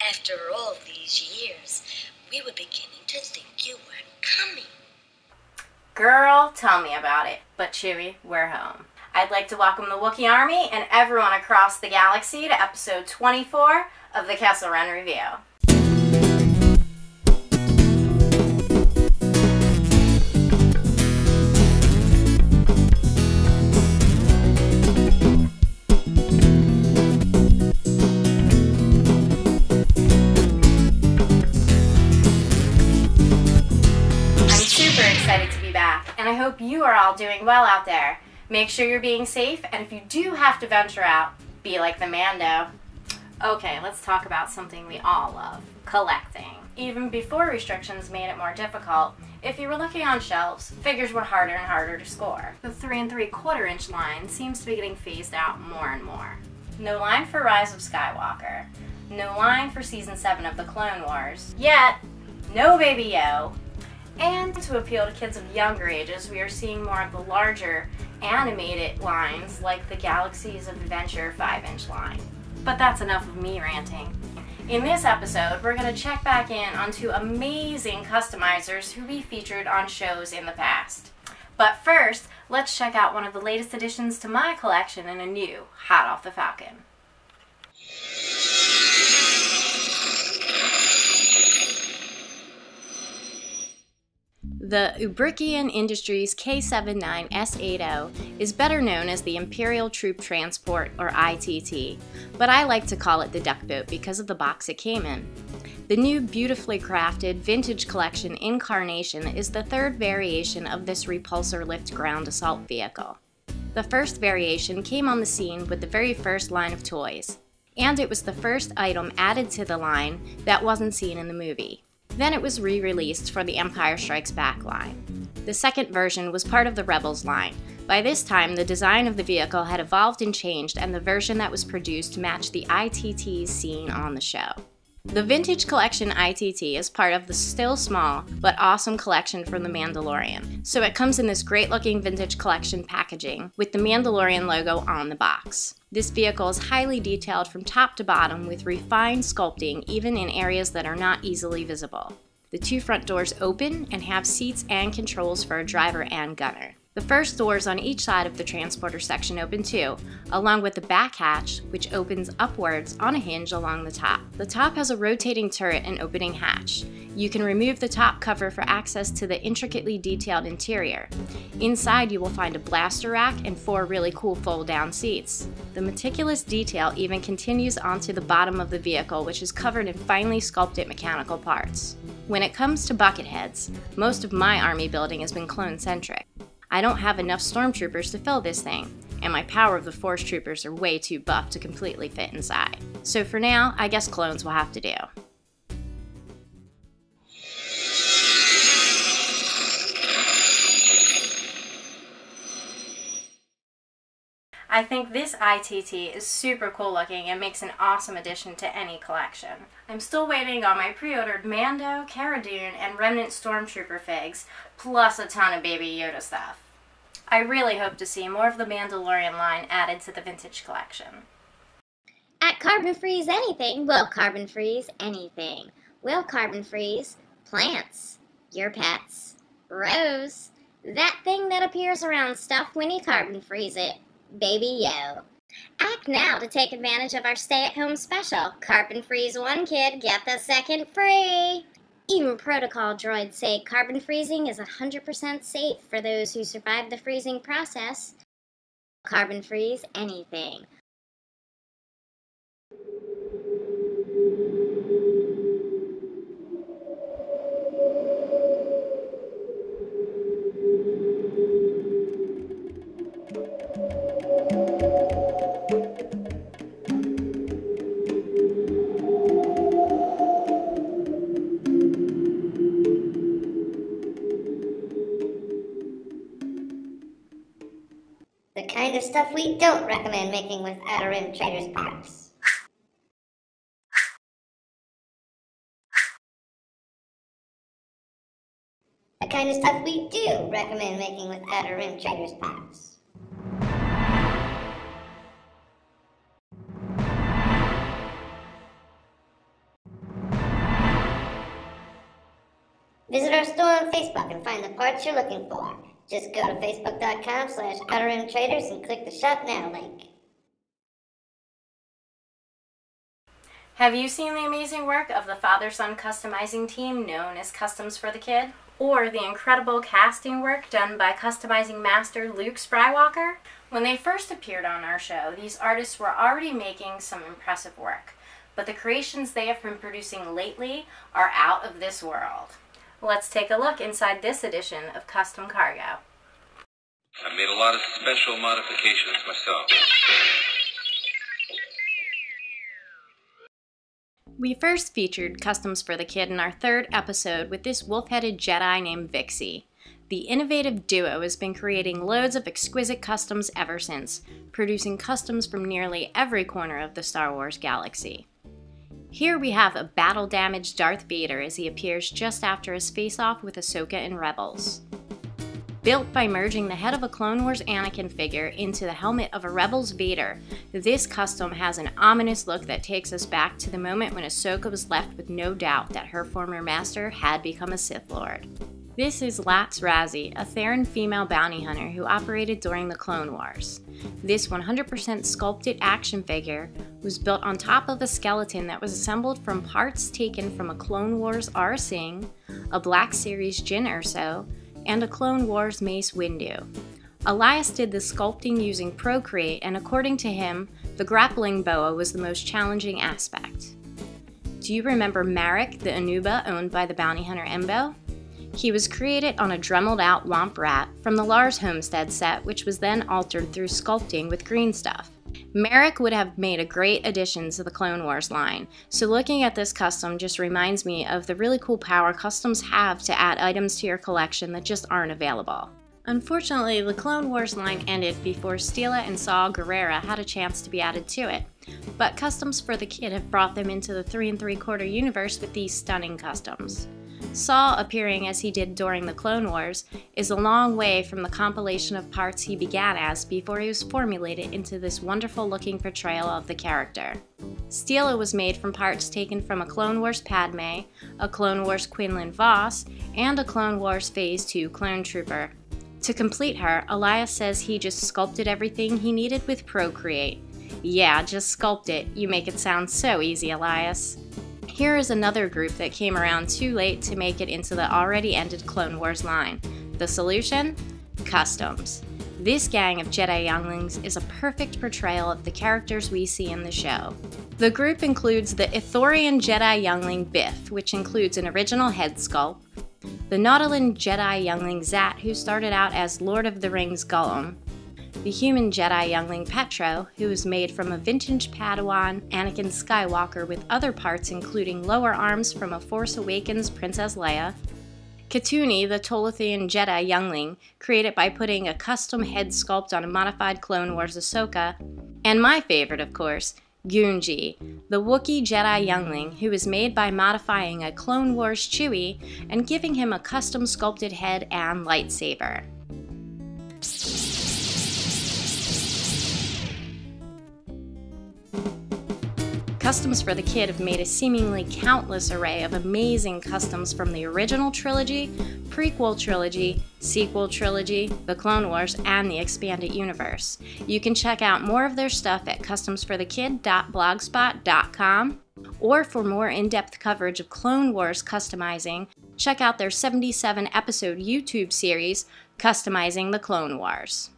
After all these years, we were beginning to think you weren't coming. Girl, tell me about it. But Chewie, we're home. I'd like to welcome the Wookiee Army and everyone across the galaxy to episode 24 of the Kessel Run Review. Excited to be back, and I hope you are all doing well out there. Make sure you're being safe, and if you do have to venture out, be like the Mando. Okay, let's talk about something we all love, collecting. Even before restrictions made it more difficult, if you were looking on shelves, figures were harder and harder to score. The 3 3/4 inch line seems to be getting phased out more and more. No line for Rise of Skywalker. No line for Season 7 of the Clone Wars. Yet, no Baby Yo. And to appeal to kids of younger ages, we are seeing more of the larger animated lines like the Galaxies of Adventure 5-inch line. But that's enough of me ranting. In this episode, we're going to check back in on 2 amazing customizers who we featured on shows in the past. But first, let's check out one of the latest additions to my collection in a new Hot Off the Falcon. The Ubrikian Industries K79S80 is better known as the Imperial Troop Transport, or ITT, but I like to call it the Duck Boat because of the box it came in. The new beautifully crafted Vintage Collection Incarnation is the 3rd variation of this repulsor lift ground assault vehicle. The first variation came on the scene with the very first line of toys, and it was the first item added to the line that wasn't seen in the movie. Then it was re-released for the Empire Strikes Back line. The second version was part of the Rebels line. By this time, the design of the vehicle had evolved and changed, and the version that was produced matched the ITTs seen on the show. The Vintage Collection ITT is part of the still small but awesome collection from The Mandalorian. So it comes in this great looking Vintage Collection packaging with the Mandalorian logo on the box. This vehicle is highly detailed from top to bottom with refined sculpting even in areas that are not easily visible. The 2 front doors open and have seats and controls for a driver and gunner. The first doors on each side of the transporter section open too, along with the back hatch, which opens upwards on a hinge along the top. The top has a rotating turret and opening hatch. You can remove the top cover for access to the intricately detailed interior. Inside you will find a blaster rack and 4 really cool fold-down seats. The meticulous detail even continues onto the bottom of the vehicle, which is covered in finely sculpted mechanical parts. When it comes to bucket heads, most of my army building has been clone-centric. I don't have enough stormtroopers to fill this thing, and my Power of the Force troopers are way too buff to completely fit inside. So for now, I guess clones will have to do. I think this ITT is super cool looking and makes an awesome addition to any collection. I'm still waiting on my pre-ordered Mando, Cara Dune, and Remnant Stormtrooper figs, plus a ton of Baby Yoda stuff. I really hope to see more of the Mandalorian line added to the Vintage Collection. At Carbon Freeze Anything, we'll carbon freeze anything. We'll carbon freeze plants, your pets, Rose, that thing that appears around stuff when you carbon freeze it, Baby Yo. Act now to take advantage of our stay-at-home special. Carbon freeze 1 kid, get the 2nd free. Even protocol droids say carbon freezing is 100% safe for those who survive the freezing process. Carbon freeze anything. The kind of stuff we don't recommend making with outer rim traders packs. The kind of stuff we do recommend making with outer rim traders packs. Visit our store on Facebook and find the parts you're looking for. Just go to facebook.com/OuterRimTraders and click the Shop Now link. Have you seen the amazing work of the father-son customizing team known as Customs for the Kid? Or the incredible casting work done by customizing master Luke Sprywalker? When they first appeared on our show, these artists were already making some impressive work, but the creations they have been producing lately are out of this world. Let's take a look inside this edition of Custom Cargo. I made a lot of special modifications myself. We first featured Customs for the Kid in our third episode with this wolf-headed Jedi named Vixie. The innovative duo has been creating loads of exquisite customs ever since, producing customs from nearly every corner of the Star Wars galaxy. Here we have a battle-damaged Darth Vader as he appears just after his face-off with Ahsoka in Rebels. Built by merging the head of a Clone Wars Anakin figure into the helmet of a Rebels Vader, this custom has an ominous look that takes us back to the moment when Ahsoka was left with no doubt that her former master had become a Sith Lord. This is Latz Razzie, a Theran female bounty hunter who operated during the Clone Wars. This 100% sculpted action figure was built on top of a skeleton that was assembled from parts taken from a Clone Wars R-Sing, a Black Series Jyn Erso, and a Clone Wars Mace Windu. Elias did the sculpting using Procreate, and according to him, the grappling boa was the most challenging aspect. Do you remember Marek, the Anuba owned by the bounty hunter Embo? He was created on a dremeled out Womp Rat from the Lars Homestead set, which was then altered through sculpting with green stuff. Marek would have made a great addition to the Clone Wars line, so looking at this custom just reminds me of the really cool power customs have to add items to your collection that just aren't available. Unfortunately, the Clone Wars line ended before Stila and Saw Gerrera had a chance to be added to it, but Customs for the Kid have brought them into the 3 3/4 universe with these stunning customs. Saw, appearing as he did during the Clone Wars, is a long way from the compilation of parts he began as before he was formulated into this wonderful-looking portrayal of the character. Stila was made from parts taken from a Clone Wars Padme, a Clone Wars Quinlan Voss, and a Clone Wars Phase 2 clone trooper. To complete her, Elias says he just sculpted everything he needed with Procreate. Yeah, just sculpt it. You make it sound so easy, Elias. Here is another group that came around too late to make it into the already ended Clone Wars line. The solution? Customs. This gang of Jedi younglings is a perfect portrayal of the characters we see in the show. The group includes the Ithorian Jedi youngling Biff, which includes an original head sculpt, the Nautolan Jedi youngling Zat, who started out as Lord of the Rings Gollum, the human Jedi youngling Petro, who was made from a vintage Padawan Anakin Skywalker with other parts including lower arms from a Force Awakens Princess Leia, Katuni, the Tolothian Jedi youngling, created by putting a custom head sculpt on a modified Clone Wars Ahsoka, and my favorite, of course, Gunji, the Wookiee Jedi youngling, who was made by modifying a Clone Wars Chewie and giving him a custom sculpted head and lightsaber. Customs for the Kid have made a seemingly countless array of amazing customs from the original trilogy, prequel trilogy, sequel trilogy, the Clone Wars, and the expanded universe. You can check out more of their stuff at customsforthekid.blogspot.com, or for more in-depth coverage of Clone Wars customizing, check out their 77-episode YouTube series, Customizing the Clone Wars.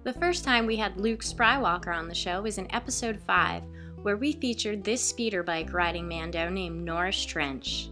The first time we had Luke Sprywalker on the show was in episode 5, where we featured this speeder bike riding Mando named Norris Trench.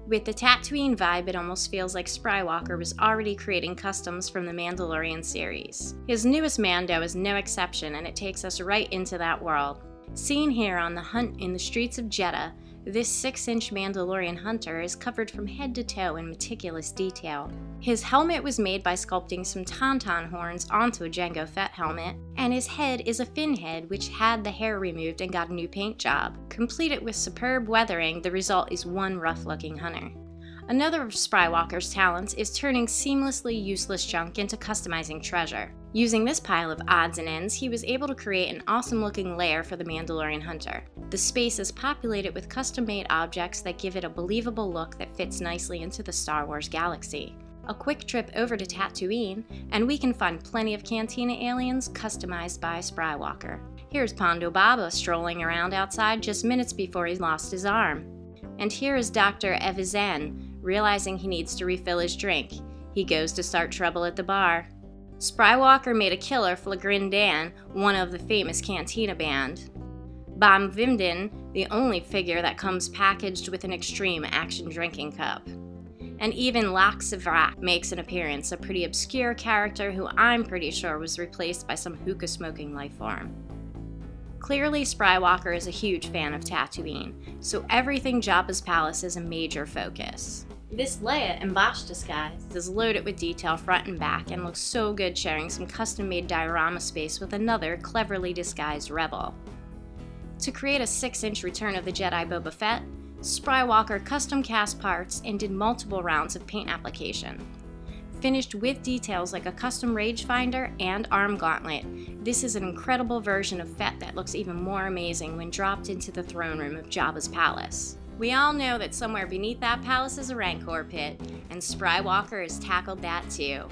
With the Tatooine vibe, it almost feels like Sprywalker was already creating customs from the Mandalorian series. His newest Mando is no exception, and it takes us right into that world. Seen here on the hunt in the streets of Jeddah, this 6-inch Mandalorian hunter is covered from head to toe in meticulous detail. His helmet was made by sculpting some tauntaun horns onto a Jango Fett helmet, and his head is a fin head which had the hair removed and got a new paint job. Completed with superb weathering, the result is one rough-looking hunter. Another of Sprywalker's talents is turning seamlessly useless junk into customizing treasure. Using this pile of odds and ends, he was able to create an awesome-looking lair for the Mandalorian hunter. The space is populated with custom-made objects that give it a believable look that fits nicely into the Star Wars galaxy. A quick trip over to Tatooine, and we can find plenty of Cantina aliens customized by Sprywalker. Here's Pondo Baba strolling around outside just minutes before he lost his arm. And here is Dr. Evazan, realizing he needs to refill his drink. He goes to start trouble at the bar. Sprywalker made a killer for Grindan, one of the famous Cantina band. Bam Vimden, the only figure that comes packaged with an extreme action drinking cup. And even Laxavrak makes an appearance, a pretty obscure character who I'm pretty sure was replaced by some hookah-smoking lifeform. Clearly, Sprywalker is a huge fan of Tatooine, so everything Jabba's palace is a major focus. This Leia embossed disguise is loaded with detail front and back and looks so good sharing some custom-made diorama space with another cleverly disguised rebel. To create a 6-inch Return of the Jedi Boba Fett, Sprywalker custom cast parts and did multiple rounds of paint application. Finished with details like a custom rangefinder and arm gauntlet, this is an incredible version of Fett that looks even more amazing when dropped into the throne room of Jabba's palace. We all know that somewhere beneath that palace is a Rancor pit, and Sprywalker has tackled that too.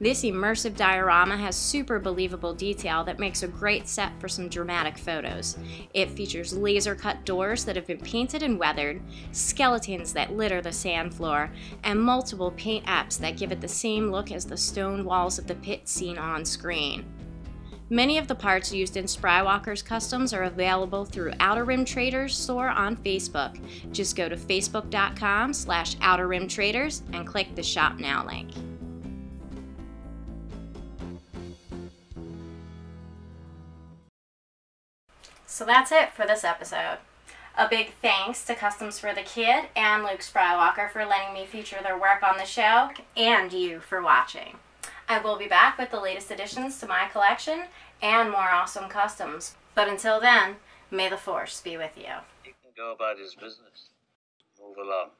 This immersive diorama has super believable detail that makes a great set for some dramatic photos. It features laser-cut doors that have been painted and weathered, skeletons that litter the sand floor, and multiple paint apps that give it the same look as the stone walls of the pit seen on screen. Many of the parts used in Sprywalker's customs are available through Outer Rim Traders store on Facebook. Just go to facebook.com/outerrimtraders and click the Shop Now link. So that's it for this episode. A big thanks to Customs for the Kid and Luke Sprywalker for letting me feature their work on the show, and you for watching. I will be back with the latest additions to my collection and more awesome customs. But until then, may the Force be with you. He can go about his business. Move along.